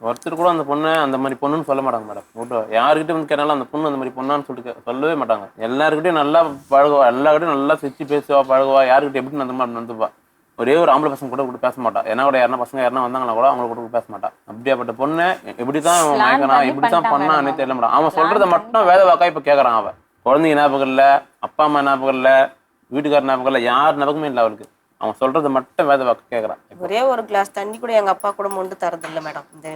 ஒருத்தர் கூட அந்த பொண்ணு அந்த மாதிரி பொண்ணுன்னு சொல்ல மாட்டாங்க மேடம். ஓட்டு யாருக்கிட்ட வந்து கேட்டாலும் அந்த பொண்ணு அந்த மாதிரி பொண்ணான்னு சொல்லிட்டு சொல்லவே மாட்டாங்க. எல்லாருக்கிட்டையும் நல்லா பழகுவா, எல்லாருக்கிட்டையும் நல்லா சிரிச்சு பேசுவா, பழகுவா. யாருக்கிட்ட எப்படி அந்த மாதிரி நடந்துப்பா. ஒரே ஒரு ஆம்பளை பசங்க கூட பேச மாட்டா. ஏன்னா கூட யாருன்னா பசங்க யாருன்னா வந்தாங்கன்னா கூட அவங்க கூட பேச மாட்டா. அப்படியாப்பட்ட பொண்ணு எப்படிதான் பிளான் மயக்கனா பண்ணி எப்படித்தான் பண்ணிட்டா மேடம் பண்ணான்னே அவ. தெரியல மேடம். அவன் பிளான் சொல்றதை பண்ணி மட்டும் வேத பண்ணிட்டா. வாக்கா இப்ப கேட்கறான். அவன் குழந்தைங்க ஞாபகம் இல்ல, அப்பா அம்மா ஞாபகம் இல்ல, வீட்டுக்கார ஞாபகம் இல்ல, யார் ஞாபகமே இல்லை அவளுக்கு. அவன் சொல்றதை மட்டும் வேத வாக்கு கேட்கறான். ஒரே ஒரு கிளாஸ் தண்ணி கூட எங்கள் அப்பா கூட மொண்டு தரதில்லை மேடம். இந்த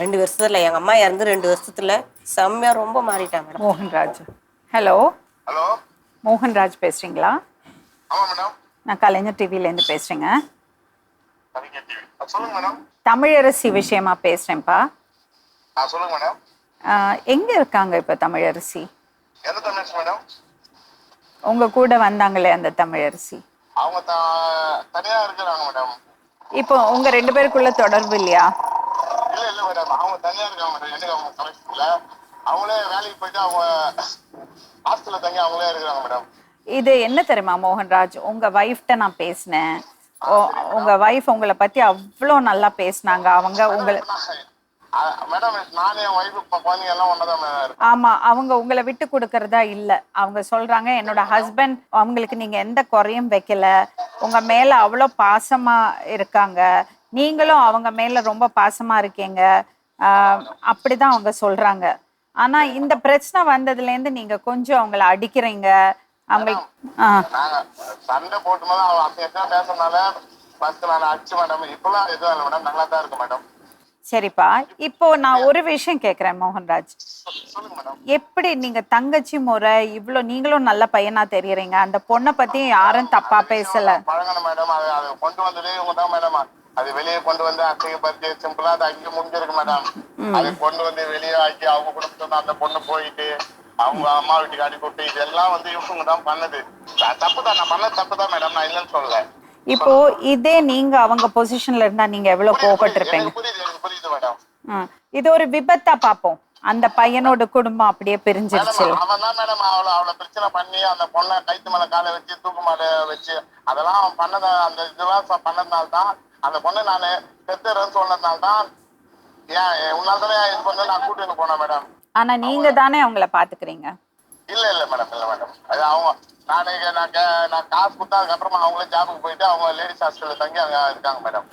2 வருஷத்துல எங்கள் அம்மா இறந்து 2 வருஷத்துல செம்மையா ரொம்ப மாறிட்டேன் madam. Mohanraj. Hello, hello, Mohanraj பேசுறீங்களா? ஆமா மேடம். நான் கலைஞர் டிவிலேருந்து பேசுறேங்க. கலைஞர் டிவி. சொல்லுங்க மேடம். தமிழரசி விஷயமா பேசுறேன்ப்பா. சொல்லுங்க மேடம். எங்க இருக்காங்க இப்ப தமிழரசி? எந்த தமிழரசி மேடம்? உங்க கூட வந்தாங்களே அந்த தமிழரசி. அவங்க தனியா இருக்கிறாங்க மேடம். இப்போ உங்க 2 பேருக்குள்ள தொடர்பு இல்லையா? இல்ல மேடம், அவங்க தனியா இருக்காங்க மேடம். எனக்கு அவங்க கனெக்ஷன் இல்ல. அவங்களே வேலைக்கு போயிட்டு அவங்க ஹாஸ்டல்ல தங்கி அவங்களே இருக்கிறாங்க மேடம். இது என்ன தெரியுமா மோகன்ராஜ், உங்க வைஃப்ட்ட நான் பேசினேன். உங்க வைஃப் உங்களை பத்தி அவ்வளோ நல்லா பேசினாங்க. அவங்க உங்களை மேடம் நானே என் ஒய்ஃபு குழந்தைங்க எல்லாம் ஒன்னதான் மேடம். ஆமா, அவங்க உங்களை விட்டு கொடுக்கறதா இல்ல. அவங்க சொல்றாங்க என்னோட ஹஸ்பண்ட் அவங்களுக்கு நீங்க எந்த குறையும் வைக்கல, உங்க மேல அவ்வளோ பாசமா இருக்காங்க, நீங்களும் அவங்க மேல ரொம்ப பாசமா இருக்கீங்க, அப்படிதான் அவங்க சொல்றாங்க. ஆனா இந்த பிரச்சனை வந்ததுல இருந்து நீங்க கொஞ்சம் அவங்கள அடிக்கிறீங்க. அவங்களுக்கு நாங்க சண்டை போட்டு போது அவங்க அப்படி என்ன பேசுறதுனால ஃபர்ஸ்ட் நான் அடிச்சு மேடம். இப்பெல்லாம் எதுவும் இல்லை மேடம், நல்லா தான் இருக்கு மேடம். சரிப்பா, இப்போ நான் ஒரு விஷயம் கேக்குறேன் மோகன்ராஜ். சொல்லுங்க மேடம். எப்படி நீங்க தங்கச்சி முறை இவ்வளோ நீங்களும் நல்ல பையனா தெரியறீங்க, அந்த பொண்ணை பத்தி யாரும் தப்பா பேசல பழகணும் மேடம். அது கொண்டு வந்ததே இவங்க தான் மேடம். அது வெளியே கொண்டு வந்து அசிங்கப்படுத்தி சிம்பிளா அது அங்கே முடிஞ்சிருக்கு மேடம். அதை கொண்டு வந்து வெளியே ஆக்கி அவங்க குடும்பத்துல அந்த பொண்ணு போயிட்டு அவங்க அம்மா வீட்டுக்கு அடி கூட்டு இதெல்லாம் வந்து இவங்க தான் பண்ணது. தப்பு தான், நான் பண்ண தப்பு தான் மேடம், நான் இல்லைன்னு சொல்லல. இப்போ இதே நீங்க அவங்க பொசிஷன்ல இருந்தா நீங்க எவ்வளவு கோபப்பட்டிருப்பீங்க? எனக்கு புரியுது மேடம். இது ஒரு விபத்தா பாப்போம். அந்த பையனோட குடும்பம் அப்படியே பிரிஞ்சிருச்சு. அவன் தான் மேடம் அவளை பிரச்சனை பண்ணி அந்த பொண்ணை கைத்து மேல காலை வச்சு தூக்கு மாட வச்சு அதெல்லாம் அவன் பண்ணத அந்த இதெல்லாம் பண்ணதுனால தான் அந்த பொண்ணை நான் பெத்தரன்னு சொன்னதுனால தான் ஏன் உன்னால தானே இது பண்ண நான் கூட்டிட்டு போனேன் மேடம். ஆனா நீங்க தானே அவங்கள பாத்துக்கிறீங்க. இல்ல மேடம், இல்ல மேடம். அது அவங்க நான் காசு கொடுத்தா அதுக்கப்புறமா அவங்களே ஜாபுக்கு போயிட்டு அவங்க லேடிஸ் ஹாஸ்டல்ல தங்கி அங்க இருக்காங்க மேடம்.